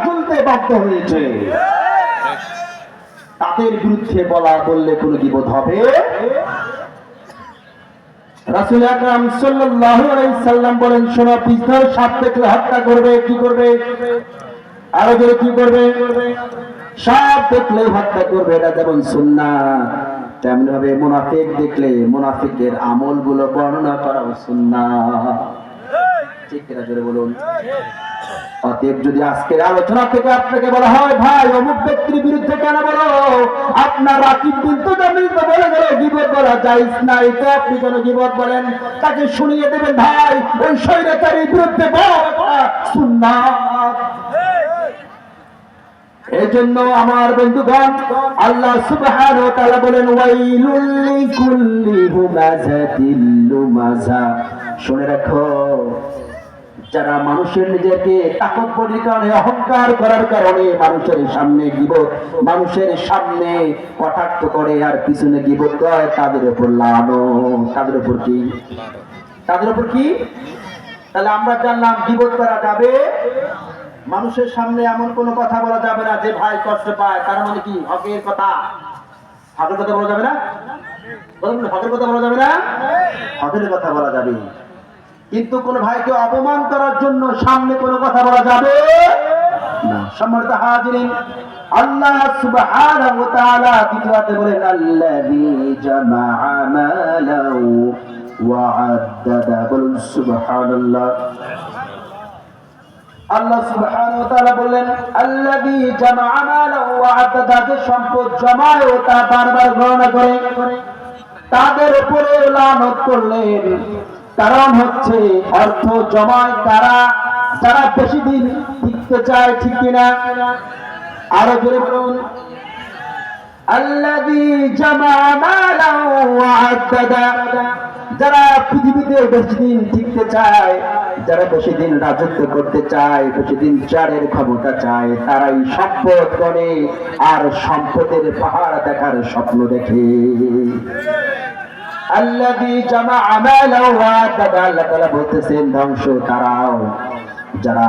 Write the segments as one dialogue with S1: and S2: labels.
S1: চলতে বাধ্য হয়েছে, তাদের বিরুদ্ধে বললে কোনো বিপদ হবে? রাসূল আকরাম সাল্লাল্লাহু আলাইহি সাল্লাম বলেন, শোনো, পিস্তল সাপ দেখলে হত্যা করবে। কি করবে? আরো জোরে কি করবে? সাপ দেখলে হত্যা করবে। এটা যেমন সুন্নাত, তেমনি ভাবে মুনাফিক দেখলে মুনাফিকের আমলগুলো বর্ণনা করা সুন্নাত। ঠিক কিনা জোরে বলুন। অতএব যদি আজকের আলোচনা থেকে আপনাকে বলা হয়, ভাই অমুক ব্যক্তির বিরুদ্ধে কেন বলো, আপনার রাকিব বিনতে জামিল তো বলে গেল গীবত বলা জায়েজ নাই, তো আপনি কেন গীবত বলেন? তাকে শুনিয়ে দেবেন, ভাই ওই স্বৈরাচারীর বিরুদ্ধে সুন্নাত। এজন্য আমার বন্ধুগণ, আল্লাহ সুবহানাহু ওয়া তাআলা বলেন, ওয়াইলুল লিকুল্লি হুমাযাতিল লুমাযা। শুনে রাখো, যারা মানুষের নিজেকে তাকব্বুরির কারণে, অহংকার করার কারণে মানুষের সামনে গীবত, মানুষের সামনে কটাক্ষ করে আর পিছনে গীবত করে, তাদের উপর লানত। তাদের উপর কি? তাদের উপর কি? তাহলে আমরা জানলাম গীবত করা যাবে, মানুষের সামনে এমন কোনো কথা বলা যাবে না যে ভাই কষ্ট পায়। তার মানে কি? হকের কথা। হকের কথা বলা যাবে না? বলুন, হকের কথা বলা যাবে না? হকের কথা বলা যাবে, কিন্তু কোন ভাইকে অপমান করার জন্য সামনে কোনো কথা বলা যাবে না। সম্মানিত হাজিরিন, আল্লাহ সুবহানাহু ওয়া তাআলা দ্বিতীয়তে বলেন, আল্লাযী জামাআ মালাহু ওয়া আদ্দাদা। বলুন সুবহানাল্লাহ। আল্লাহ সুবহানাহু ওয়া তাআলা বললেন, আল্লাযী জামাআ মালাহু ওয়া আদ্দাদা, যে সম্পদ জমায় ও তা বারবার গণনা করে, তাদের উপরে লানত করলেন। কারণ হচ্ছে অর্থ জমায় কারা? যারা বেশি দিন টিকতে চায়। ঠিক কিনা? আরো জোরে বলুন, আল্লাযী জামাআ মালাহু ওয়া আদ্দাদা। যারা পৃথিবীতে বেশি দিন টিকতে চায়, যারা বেশি দিন রাজত্ব করতে চায়, বেশি দিন চারের ক্ষমতা চায়, তারাই সম্পদ করে আর সম্পদের পাহাড় দেখার স্বপ্ন দেখে। আল্লাযী জামাআ মালাহু ওয়া আদ্দাদা। আল্লাহ তাআলা বলতেছেন, ধ্বংস তারাও যারা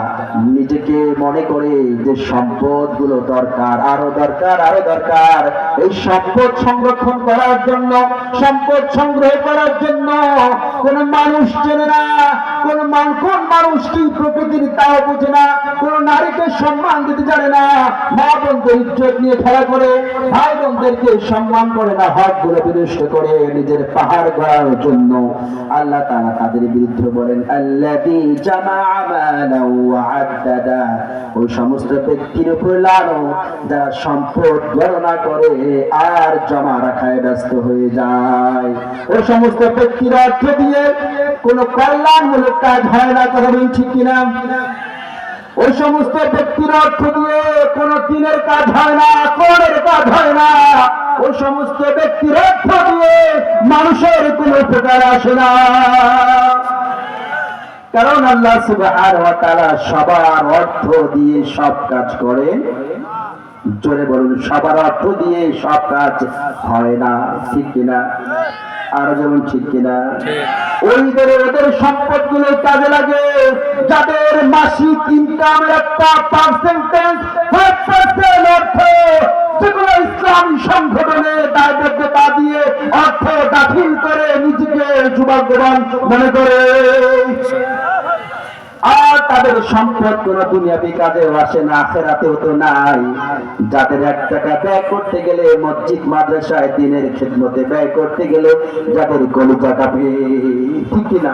S1: নিজেকে মনে করে যে সম্পদ গুলো দরকার, আরো দরকার, আরো দরকার, এই সম্পদ সংরক্ষণ করার জন্য, সম্পদ সংগ্রহ করার জন্য কোন মানুষ চেনে না, কোন মানুষ কি প্রকৃতির তাও বোঝে না, কোন নারীকে সম্মান দিতে জানে না, মা বোনদের ইজ্জত নিয়ে খেলা করে, ভাই বোনদেরকে সম্মান করে না, হক গুলো বিনষ্ট করে নিজের পাহাড় গড়ার জন্য আল্লাহ তাআলা তাদের বিরুদ্ধে বলেন, আল্লাযী জামাআ মালাহু ওয়া আদ্দাদা। ওই সমস্ত ব্যক্তির উপর লানত যারা সম্পদ গণনা করে আর জমা রাখায় ব্যস্ত হয়ে যায়। ওই সমস্ত ব্যক্তির অর্থ দিয়ে কোন কল্যাণমূলক কাজ হয় না। কথা বলুন ঠিক কিনা? ওই সমস্ত ব্যক্তির অর্থ দিয়ে কোন দিনের কাজ হয় না, কোরআনের কাজ হয় না। ওই সমস্ত ব্যক্তির অর্থ দিয়ে মানুষের কোন উপকার আসে না। কারণ আল্লাহ সুবহানাহু ওয়া তাআলা সবার অর্থ দিয়ে সব কাজ করেন। জোরে বলুন, সবার অর্থ দিয়ে সব কাজ হয় না। ঠিক কিনা? আর যেমন ঠিক কিনা? ওদের সম্পদ গুলো কাজে লাগে যাদের মাসিক ইনকামের একটা পার্সেন্টেজ 5% অর্থ, যেগুলো ইসলামী সংগঠনে দায়বদ্ধতা দিয়ে অর্থ দাখিল করে নিজেকে যুবকগণ মনে করে, আর তাদের সম্পদ কোন দুনিয়াবি কাজে আসে না, আখিরাতেও তো নাই। যাদের 1 টাকা ব্যয় করতে গেলে মসজিদ মাদ্রাসায় দিনের খিদমতে ব্যয় করতে গেলে যাদের কলিজা কাঁপে। ঠিক কিনা?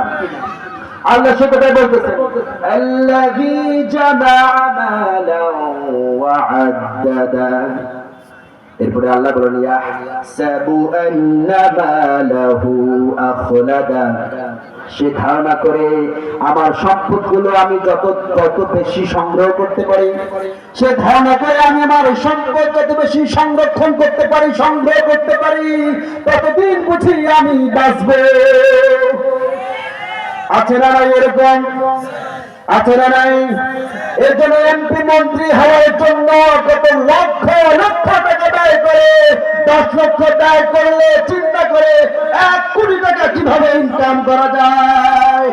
S1: আল্লাহ সে কথাই বলতেছেন, আল্লাযী জামাআ মালাহু ওয়া আদ্দাদা। এরপরে আল্লাহ বলেন, ইয়াহসাবু আন্না মালাহু আখলাদা। সে ধারণা করে আমার সম্পদগুলো আমি যত বেশি সংগ্রহ করতে পারি, সে ধারণা করে আমি আমার সম্পদ যত বেশি সংরক্ষণ করতে পারি, সংগ্রহ করতে পারি, ততদিন বুঝি আমি বাঁচব। আছে না নাই এরকম? আছে না নাই? এর জন্য এমপি মন্ত্রী হওয়ার জন্য কত লক্ষ লক্ষ টাকা ব্যয় করে, 10 লক্ষ ব্যয় করলে চিন্তা করে 1 কোটি টাকা কিভাবে ইনকাম করা যায়।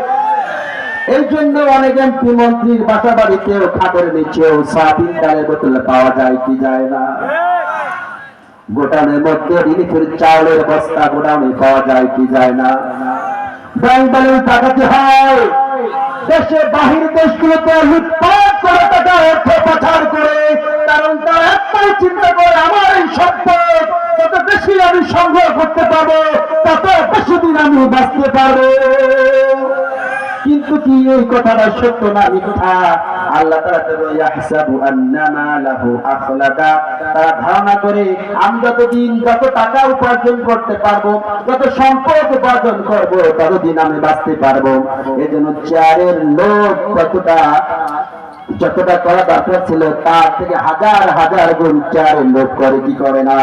S1: এই জন্য অনেক এমপি মন্ত্রীর বাসা বাড়িতেও খাটের নিচেও সাবিন ডালের বোতল পাওয়া যায় কি যায় না? গোডাউনের মধ্যে রিলিফের চাউলের বস্তা গোডাউনে পাওয়া যায় কি যায় না? ব্যাংক ব্যালেন্স ডাকাতি হয়, দেশে বাহির দেশগুলোতে লুটপাট করে টাকা অর্থ পাচার করে, কারণ তারা একটাই চিন্তা করে আমার এই সম্পদ তত বেশি আমি সংগ্রহ করতে পারবো, তত বেশি দিন আমি বাঁচতে পারবো। কিন্তু কি এই কথাটা সত্য না মিথ্যা? আল্লাহ তাআলা ইয়াহসাবু আন্নামা লাহু আখলাদা, তারা ধারণা করে আমি যতদিন যত টাকা উপার্জন করতে পারবো, যত সম্পদ উপার্জন করব, ততদিন আমি বাঁচতে পারবো। এজন্য চেয়ারের লোক যতটা করা দরকার ছিল তার থেকে হাজার হাজার গুণ চেয়ারের লোক করে কি করে না।